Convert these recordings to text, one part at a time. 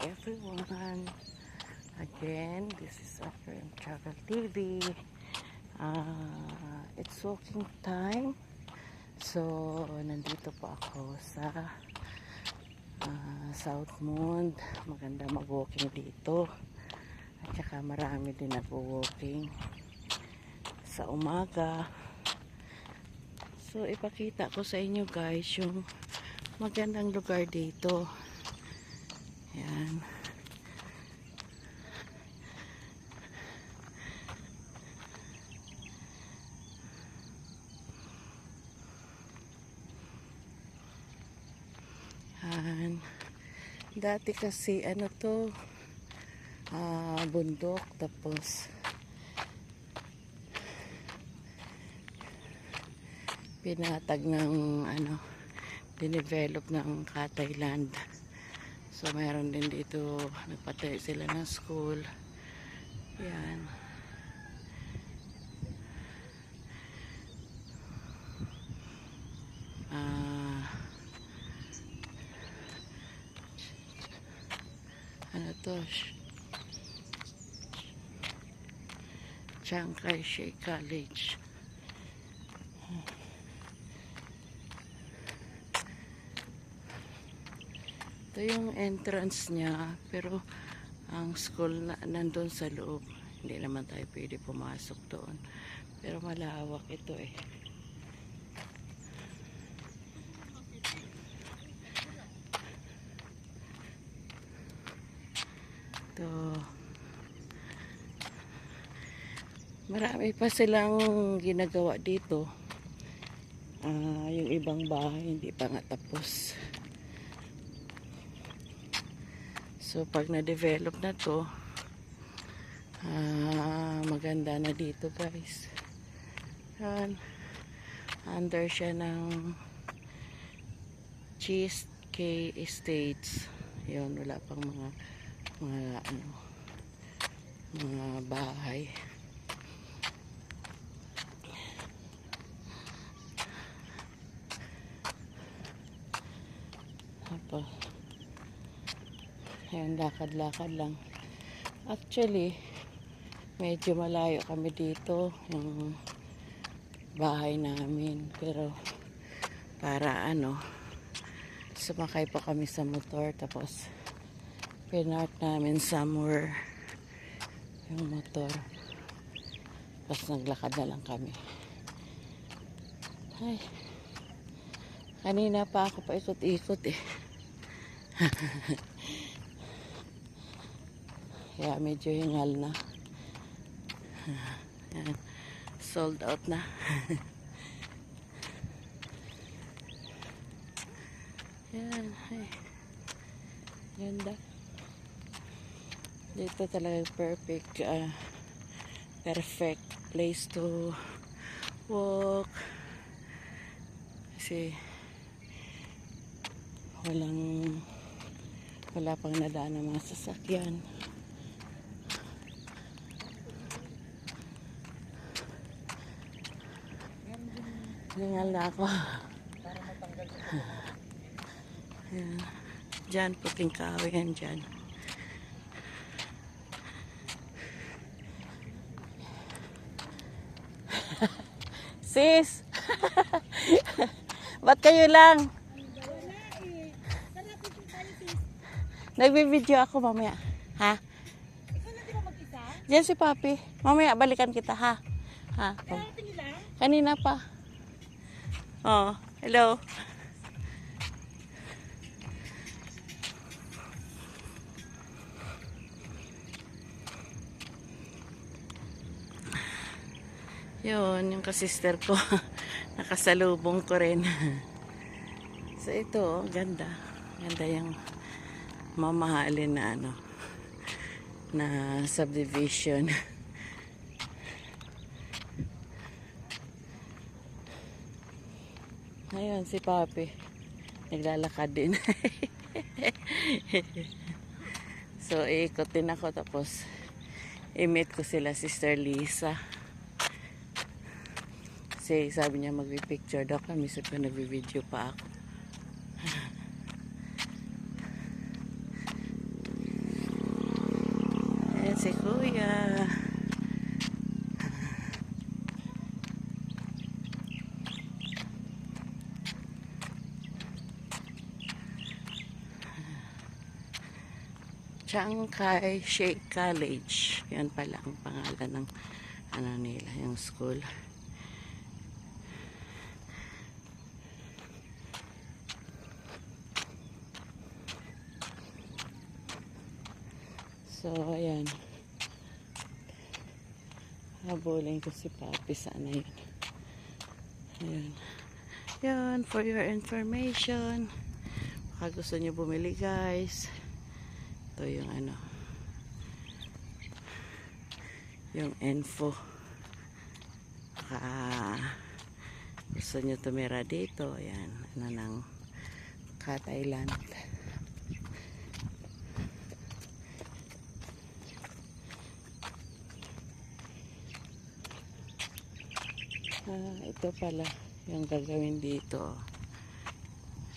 everyone. Again, this is FM Travel TV. It's walking time. So, nandito po ako sa South Mond. Maganda mag-walking dito. At saka marami din nag-walking sa umaga. So, ipakita ko sa inyo guys yung magandang lugar dito. Yan. Yan. Dati kasi ano to, bundok, tapos pinatag ng ano, dinevelop ng Thailand. So mayroon din dito, nagpatayo sila ng school. Yan. Ano to? Chiang Kai-shek College. Ito yung entrance niya, pero ang school na nandun sa loob. Hindi naman tayo pwede pumasok doon. Pero malawak ito eh. Ito. Marami pa silang ginagawa dito. Yung ibang bahay hindi pa nga tapos. So pag na-develop na to, maganda na dito guys. Yan. Under siya ng Cheesecake Estates. Yun, wala pang mga bahay. Tapos ayan, lakad-lakad lang. Actually, medyo malayo kami dito, yung bahay namin. Pero, para ano, sumakay pa kami sa motor. Tapos, pinark namin somewhere yung motor. Tapos, naglakad na lang kami. Ay, kanina pa ako pa ikot-ikot eh. Kaya medyo hingal na. Yan. Sold out na. Yan. Ay. Ganda. Dito talaga perfect place to walk. Kasi wala pang nadaan ng mga sasakyan. Lingal na ako. Ayan. Diyan, puting kahoy yan dyan. Sis! Ba't kayo lang? Nagbi-video ako mamaya. Ha? Ikaw na di ba mag-isa? Diyan si Papi. Mamaya balikan kita ha. Ha? Karating nila? Kanina pa. Oh, hello. Yun, yung kasister ko. Nakasalubong ko rin. So ito, ganda. Ganda yung mamahalin na ano, na subdivision. Ayun, si Papi. Naglalakad din. So, iikot din ako. Tapos, i-meet ko sila, Sister Lisa. Kasi sabi niya magpipicture daw kami. Sabi ko, nagbi-video pa ako. si Kuya. Chiang Kai Shek College. Yan pala ang pangalan ng ano nila, yung school. So, ayan. Habulin ko si Papi. Sana yun. Ayan. Yan, for your information. Baka gusto nyo bumili, guys. Ito yung ano. Yung info. Baka gusto nyo tumira dito. Ayan. Ano ng Cat Island. Ito pala yung gagawin dito.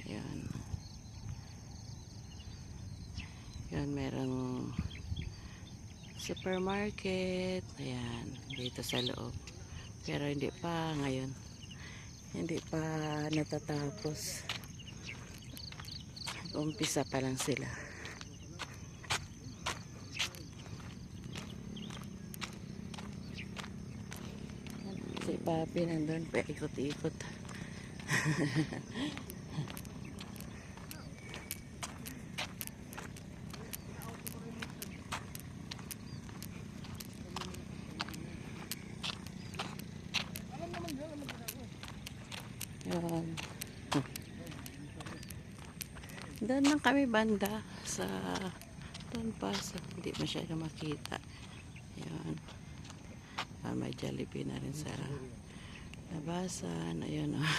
Ayan. Yan, merong supermarket. Ayan, dito sa loob. Pero hindi pa ngayon. Hindi pa natatapos. Umpisa pa lang sila. Si Papi nandun pa ikot-ikot. Yan. Doon lang kami banda sa doon pa sa hindi masyado makita. Yan. May Jollibee na rin sa labasan. Ayun, oh.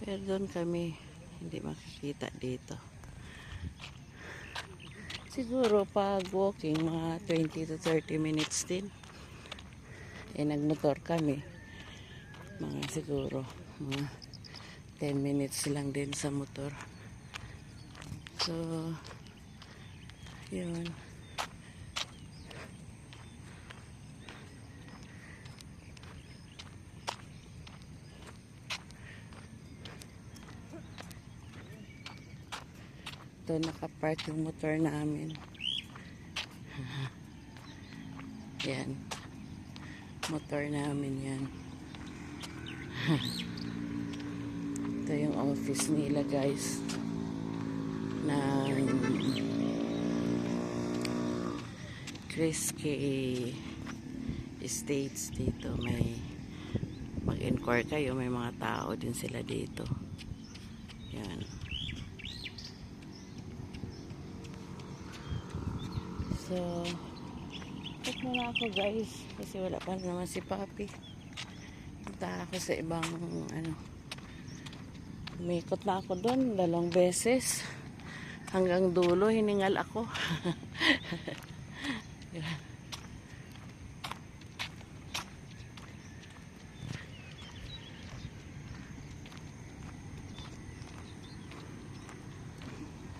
Pero doon kami hindi makikita dito. Siguro pag walking mga 20 to 30 minutes din. Nagmotor kami. Mga siguro mga 10 minutes lang din sa motor. So, yun. Ito, nakapark yung motor namin. Yan. Motor namin yan. Ito yung office nila, guys. Na Chris K. Estates dito. May mag-inquire kayo. May mga tao din sila dito. Yan. So, check muna ako, guys. Kasi wala pa naman si Papi. Punta ako sa ibang ano. Umikot na ako doon 2 beses. Hanggang dulo, hiningal ako.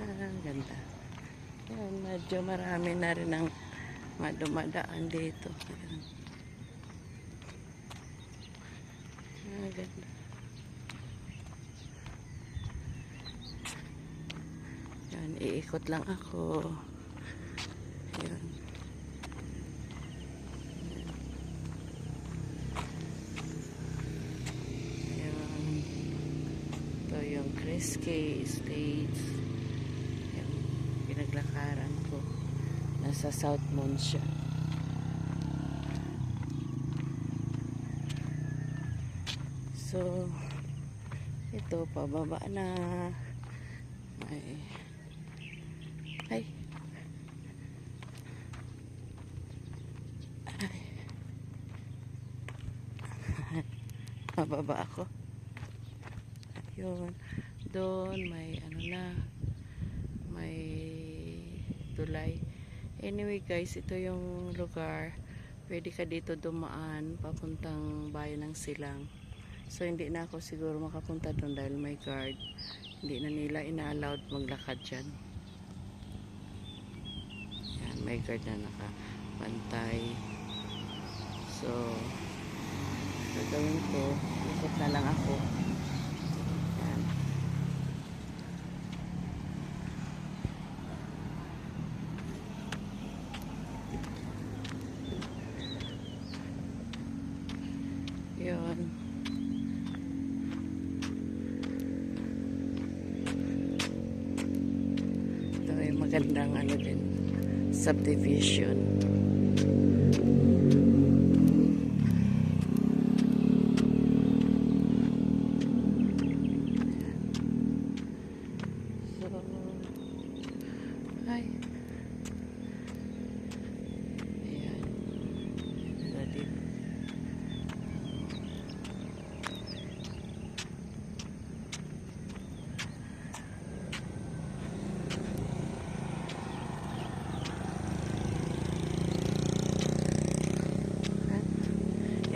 Ang ganda. Yan, medyo marami na rin ang madumadaan dito. Ayan. Ang ganda. Yan, iikot lang ako. Yan. Yan. Ito yung Chris K. Estates. Yan, pinaglakaran ko. Nasa South Mons siya. So, ito, pababa na. Ay. Mababa ako. Yun. Doon, may ano na. May tulay. Anyway, guys, ito yung lugar. Pwede ka dito dumaan papuntang bayan ng Silang. So, hindi na ako siguro makapunta doon dahil may guard. Hindi na nila ina-allowed maglakad dyan. Yan, may guard na nakabantay. So, gagawin ko, ikot na lang ako. Yan. Yun. Ito ay magandang ano din, subdivision. So, ay. Ayan. Ready.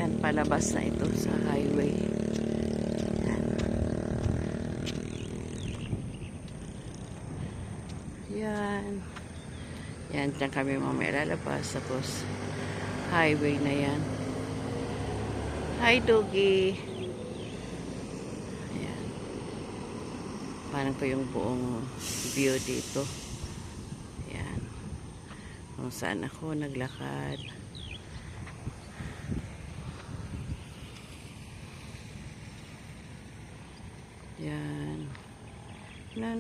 Yan, palabas na ito sa highway. Yan. Yan. Yan, dyan kami mamaya lalabas. Tapos, highway na yan. Hi, Doggy. Ayan. Parang po yung buong view dito. Ayan. Kung saan ako naglakad. Yan.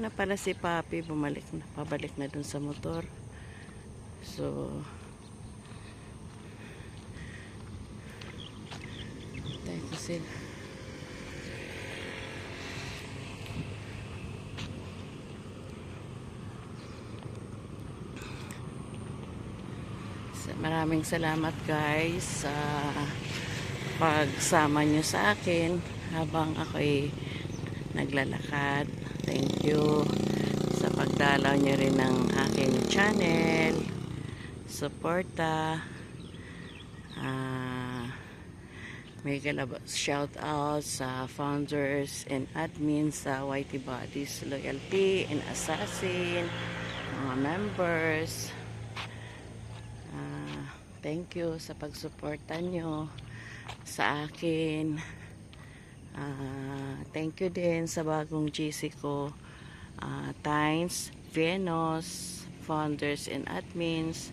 Na pala si Papi, pabalik na dun sa motor. So, tayo ko sila. Maraming salamat guys sa pagsama nyo sa akin habang ako'y naglalakad. Thank you sa pagdalaw nyo rin ng aking channel. Suporta. May shout out sa founders and admins sa YT Bodies Loyalty and Assassin, mga members. Thank you sa pagsuporta nyo sa akin. Thank you din sa bagong GC ko, Tynes, Venus, founders and admins,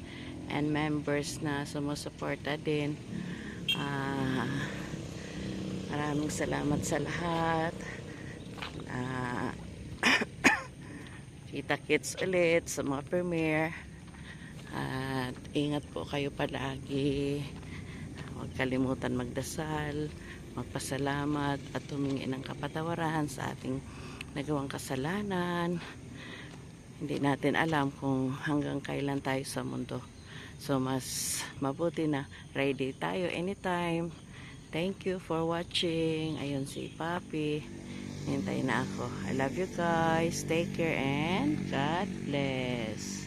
and members na sumusuporta din. Maraming salamat sa lahat. Kita-kits ulit sa mga premiere. At ingat po kayo palagi. Huwag kalimutan magdasal, magpasalamat at humingi ng kapatawaran sa ating nagawang kasalanan. Hindi natin alam kung hanggang kailan tayo sa mundo. So mas mabuti na ready tayo anytime. Thank you for watching. Ayun si Papi. Hintay na ako. I love you guys. Take care and God bless.